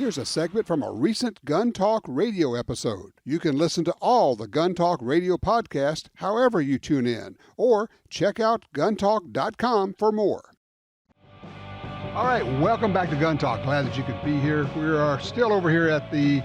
Here's a segment from a recent Gun Talk radio episode. You can listen to all the Gun Talk radio podcasts however you tune in, or check out guntalk.com for more. All right, welcome back to Gun Talk. Glad that you could be here. We are still over here at the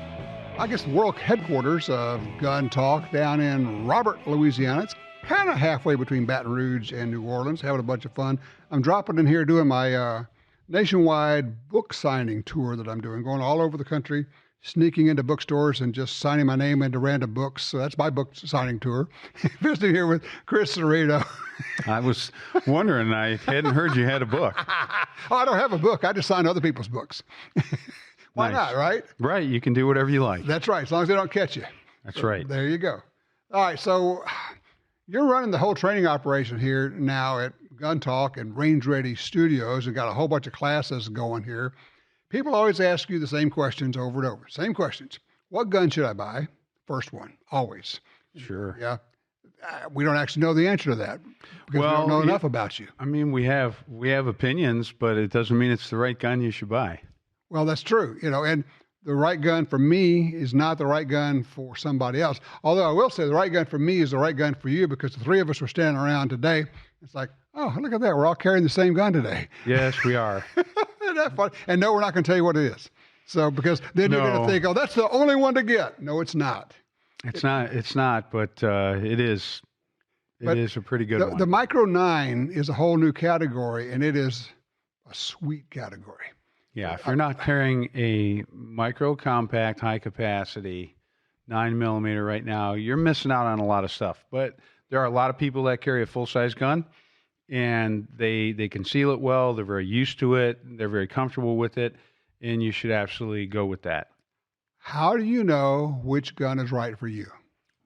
world headquarters of Gun Talk down in Robert, Louisiana. It's kind of halfway between Baton Rouge and New Orleans, having a bunch of fun. I'm dropping in here doing my nationwide book signing tour that I'm doing, going all over the country, sneaking into bookstores and just signing my name into random books. So that's my book signing tour. Visiting here with Chris Cerino. I was wondering, I hadn't heard you had a book. Oh, I don't have a book. I just sign other people's books. Why Nice. not, right? Right, you can do whatever you like. That's right, as long as they don't catch you. That's right. There you go. All right, so you're running the whole training operation here now at Gun Talk and Range Ready Studios and got a whole bunch of classes going here. People always ask you the same questions over and over. Same questions. What gun should I buy? First one, always. Sure. Yeah. We don't actually know the answer to that because we don't know enough about you. I mean, we have opinions, but it doesn't mean it's the right gun you should buy. Well, that's true, and the right gun for me is not the right gun for somebody else. Although I will say the right gun for me is the right gun for you because the three of us were standing around today. It's like, oh, look at that. We're all carrying the same gun today. Yes, we are. Isn't that funny? And no, we're not going to tell you what it is. So, because then you're going to think, oh, that's the only one to get. No, it's not. It's not, but it is. It is a pretty good one. The Micro 9 is a whole new category, and it is a sweet category. Yeah, if you're not carrying a micro compact, high capacity 9mm right now, you're missing out on a lot of stuff. But there are a lot of people that carry a full size gun, and they conceal it well. They're very used to it. They're very comfortable with it, and you should absolutely go with that. How do you know which gun is right for you?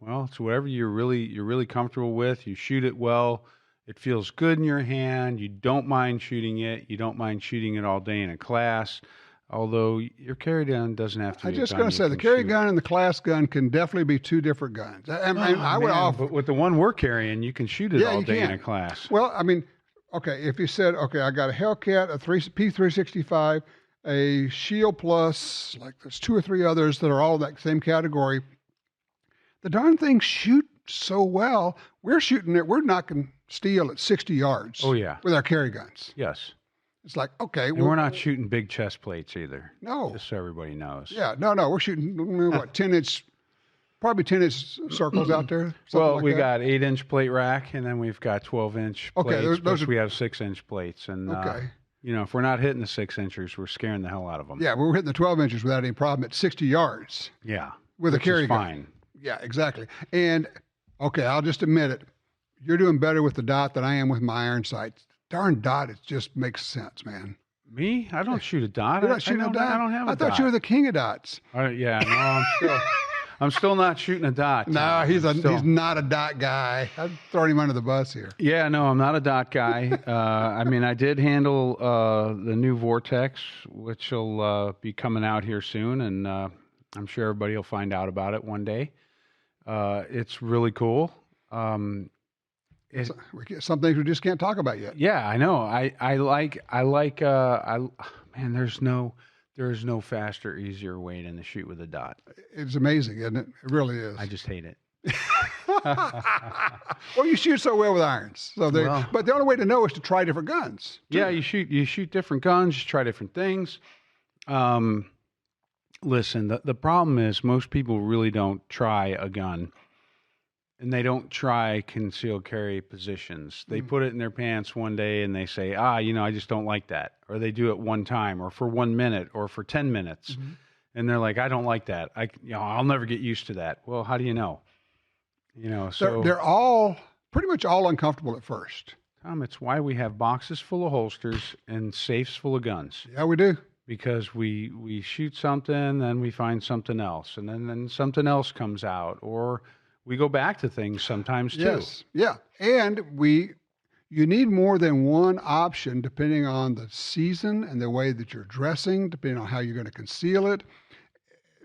Well, it's whatever you're really comfortable with. You shoot it well. It feels good in your hand. You don't mind shooting it. You don't mind shooting it all day in a class. Although your carry gun doesn't have to be. I'm just going to say the carry gun and the class gun can definitely be two different guns. I would offer. But with the one we're carrying, you can shoot it all day in a class. Well, I mean, okay, if you said, okay, I got a Hellcat, a P365, a Shield Plus, like there's two or three others that are all that same category. The darn things shoot so well. We're shooting it. We're knocking steel at 60 yards. Oh, yeah. With our carry guns. Yes. It's like, okay. And we're not shooting big chest plates either. No. Just so everybody knows. Yeah. No. We're shooting, what, 10-inch, probably 10-inch circles out there? Well, like we that. got 8-inch plate rack, and then we've got 12-inch plates. Okay, those we have 6-inch plates. And, okay. If we're not hitting the 6-inchers, we're scaring the hell out of them. Yeah, we're hitting the 12 inches without any problem at 60 yards. Yeah. With a carry gun. Fine. Yeah, exactly. And, okay, I'll just admit it. You're doing better with the dot than I am with my iron sights. Darn dot, it just makes sense, man. Me? I don't shoot a dot. You're not shooting a dot? I don't have a dot. I thought you were the king of dots. Yeah, no, I'm still not shooting a dot. No, he's not a dot guy. I'm throwing him under the bus here. Yeah, no, I'm not a dot guy. I did handle the new Vortex, which will be coming out here soon, and I'm sure everybody will find out about it one day. It's really cool. Some things we just can't talk about yet. Yeah, I know. Man, there's no faster, easier way than to shoot with a dot. It's amazing, isn't it? It really is. I just hate it. Well, you shoot so well with irons. But the only way to know is to try different guns. Yeah, you shoot different guns, you try different things. Listen, the problem is most people really don't try a gun. And they don't try concealed carry positions. They put it in their pants one day and they say, I just don't like that. Or they do it one time or for 1 minute or for 10 minutes. Mm-hmm. And they're like, I don't like that. I'll never get used to that. Well, how do you know? So they're all pretty much all uncomfortable at first. Tom, it's why we have boxes full of holsters and safes full of guns. Yeah, we do. Because we shoot something, then we find something else, and then something else comes out, or we go back to things sometimes too. Yes, yeah, and you need more than one option depending on the season and the way that you're dressing, depending on how you're going to conceal it.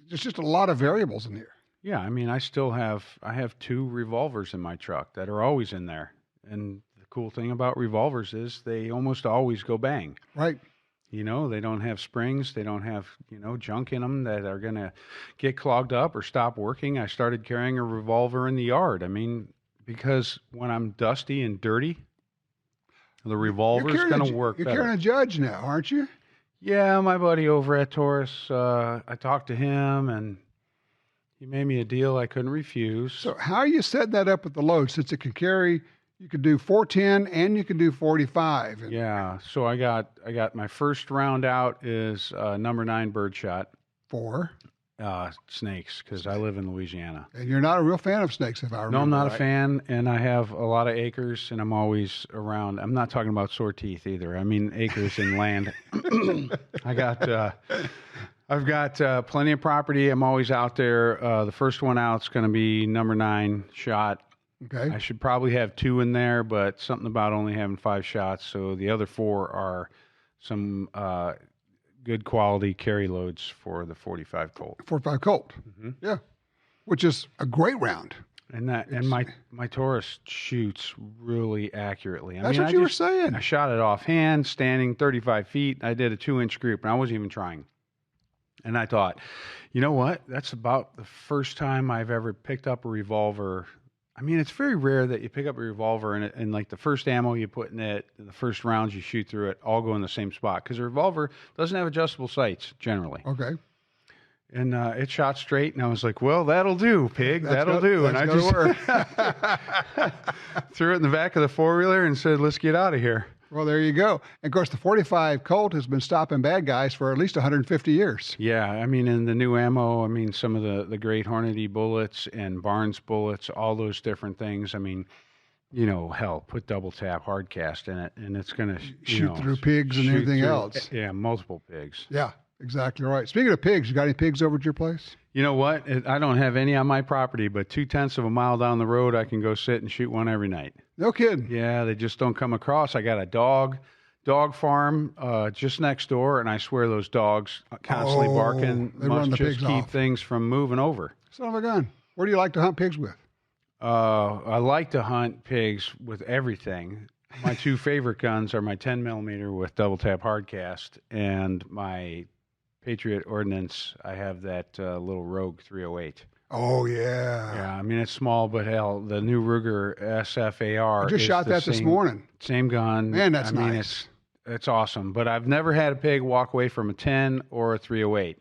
There's just a lot of variables in here. Yeah, I have 2 revolvers in my truck that are always in there, and the cool thing about revolvers is they almost always go bang. Right. You know, they don't have springs. They don't have, junk in them that are going to get clogged up or stop working. I started carrying a revolver in the yard. I mean, because when I'm dusty and dirty, the revolver is going to work better. You're carrying a judge now, aren't you? Yeah, my buddy over at Taurus, I talked to him, and he made me a deal I couldn't refuse. So how are you setting that up with the load, since it can carry, you could do 410 and you can do 45? Yeah, so I got my first round out is number 9 birdshot. For? Snakes, because I live in Louisiana. And you're not a real fan of snakes, if I remember. No, I'm not right. a fan, and I have a lot of acres, and I'm always around. I'm not talking about sore teeth either. I mean acres in land. I've got plenty of property. I'm always out there. The first one out is going to be number 9 shot. Okay. I should probably have 2 in there, but something about only having 5 shots. So the other 4 are some good quality carry loads for the 45 Colt. 45 Colt. Mm-hmm. Yeah. Which is a great round. And my Taurus shoots really accurately. That's what you were saying. I shot it offhand, standing 35 feet. I did a 2-inch group, and I wasn't even trying. And I thought, you know what? That's about the first time I've ever picked up a revolver. I mean, it's very rare that you pick up a revolver and like the first ammo you put in it, the first rounds you shoot through it, all go in the same spot. Because a revolver doesn't have adjustable sights, generally. Okay. And it shot straight, and I was like, well, that'll do, pig. That'll do. And I just threw it in the back of the four-wheeler and said, let's get out of here. Well, there you go. And of course, the 45 Colt has been stopping bad guys for at least 150 years. Yeah, I mean, in the new ammo, I mean, some of the great Hornady bullets and Barnes bullets, all those different things. I mean, hell, put double tap hard cast in it, and it's going to shoot through pigs and anything else. Yeah, multiple pigs. Yeah, exactly right. Speaking of pigs, you got any pigs over at your place? You know what? I don't have any on my property, but 0.2 of a mile down the road, I can go sit and shoot one every night. No kidding. Yeah, they just don't come across. I got a dog farm just next door, and I swear those dogs constantly barking must just keep things from moving over. Son of a gun. Where do you like to hunt pigs with? I like to hunt pigs with everything. My 2 favorite guns are my 10 millimeter with double tap hard cast and my Patriot Ordnance. I have that little Rogue 308. Oh, yeah. Yeah, I mean, it's small, but hell, the new Ruger SFAR. I just shot that this morning. Same gun. Man, that's nice. I mean, it's awesome. But I've never had a pig walk away from a 10 or a 308.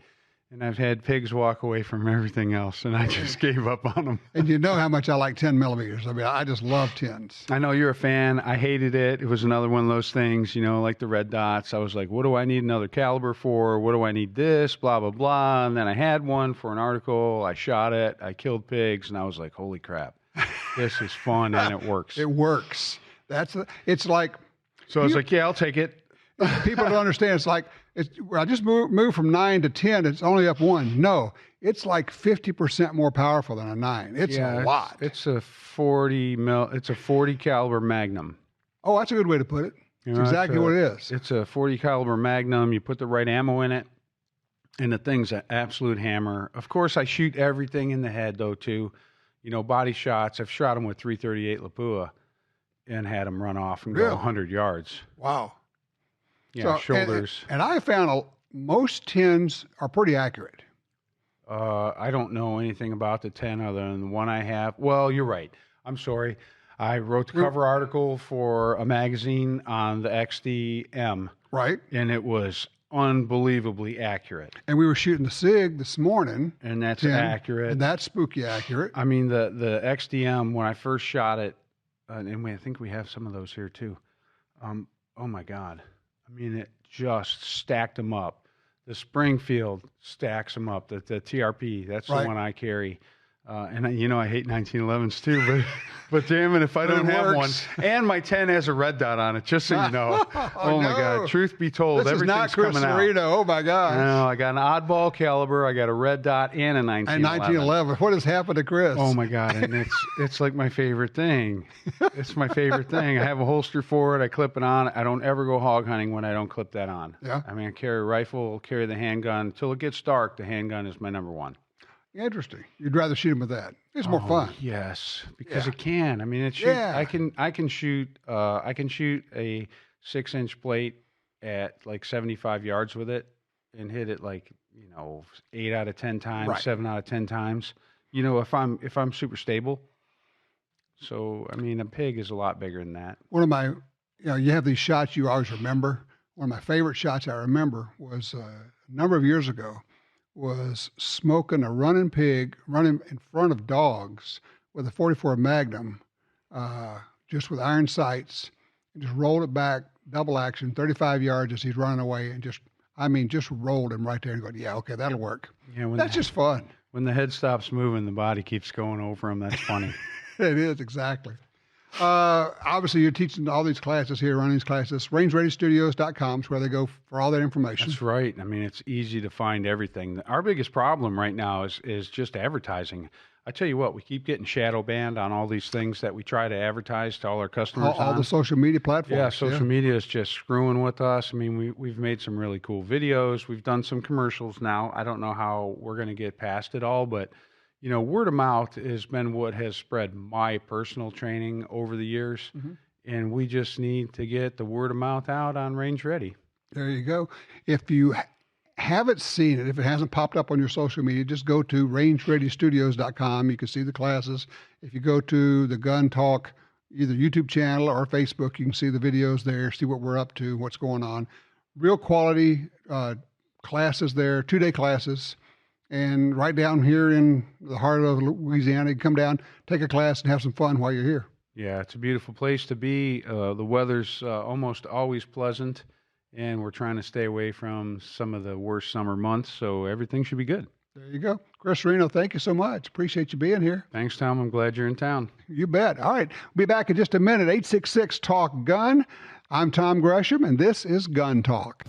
And I've had pigs walk away from everything else, and I just gave up on them. And you know how much I like 10 millimeters. I mean, I just love 10s. I know you're a fan. I hated it. It was another one of those things, like the red dots. I was like, what do I need another caliber for? What do I need this? Blah, blah, blah. And then I had one for an article. I shot it. I killed pigs, and I was like, holy crap. This is fun, and it works. It works. It's like... So I was like, yeah, I'll take it. People don't understand. It's like, I just moved from 9 to 10. It's only up 1. No, it's like 50% more powerful than a 9. It's a lot. It's a 40 caliber Magnum. Oh, that's a good way to put it. That's exactly what it is. It's a 40 caliber Magnum. You put the right ammo in it, and the thing's an absolute hammer. Of course, I shoot everything in the head, though, too. Body shots. I've shot them with 338 Lapua and had them run off and go 100 yards. Wow. Yeah, shoulders. And I found most 10s are pretty accurate. I don't know anything about the 10 other than the one I have. Well, you're right. I'm sorry. I wrote the cover article for a magazine on the XDM. Right. And it was unbelievably accurate. And we were shooting the SIG this morning. And that's accurate. And that's spooky accurate. I mean, the XDM, when I first shot it, and I think we have some of those here too. Oh, my God. I mean, it just stacked them up. The Springfield stacks them up. The TRP, that's the one I carry. And I hate 1911s too, but damn it, if I don't have one. And my 10 has a red dot on it, just so you know. Oh my God. Truth be told, this everything's is not Chris Cerino. Oh my God. No, I got an oddball caliber, I got a red dot, and a 1911. And 1911. What has happened to Chris? Oh my God. And it's like my favorite thing. It's my favorite thing. I have a holster for it. I clip it on. I don't ever go hog hunting when I don't clip that on. Yeah. I mean, I carry a rifle, carry the handgun. Until it gets dark, the handgun is my number one. Interesting. You'd rather shoot him with that. It's more fun. Yes, because it can. I mean, I can shoot a 6-inch plate at like 75 yards with it and hit it like, 8 out of 10 times, right. 7 out of 10 times, if I'm super stable. So, I mean, a pig is a lot bigger than that. One of my, you have these shots you always remember. One of my favorite shots I remember was a number of years ago was smoking a running pig, running in front of dogs with a 44 Magnum, just with iron sights, and just rolled it back, double action, 35 yards as he's running away, and just rolled him right there and going, yeah, okay, that'll work. Yeah, that's just fun. When the head stops moving, the body keeps going over him. That's funny. It is, exactly. Obviously, you're teaching all these classes here, running these classes. RangeReadyStudios.com is where they go for all that information. That's right. I mean, it's easy to find everything. Our biggest problem right now is just advertising. I tell you what, we keep getting shadow banned on all these things that we try to advertise to all our customers. All the social media platforms. Yeah, social media is just screwing with us. I mean, we've made some really cool videos. We've done some commercials now. I don't know how we're going to get past it all, but word of mouth has been what has spread my personal training over the years, and we just need to get the word of mouth out on Range Ready. There you go. If you haven't seen it, if it hasn't popped up on your social media, just go to rangereadystudios.com. You can see the classes. If you go to the Gun Talk, either YouTube channel or Facebook, you can see the videos there, see what we're up to, what's going on. Real quality classes there, 2-day classes. And right down here in the heart of Louisiana, you can come down, take a class, and have some fun while you're here. Yeah, it's a beautiful place to be. The weather's almost always pleasant, and we're trying to stay away from some of the worst summer months, so everything should be good. There you go. Chris Cerino, thank you so much. Appreciate you being here. Thanks, Tom. I'm glad you're in town. You bet. All right. We'll be back in just a minute. 866-TALK-GUN. I'm Tom Gresham, and this is Gun Talk.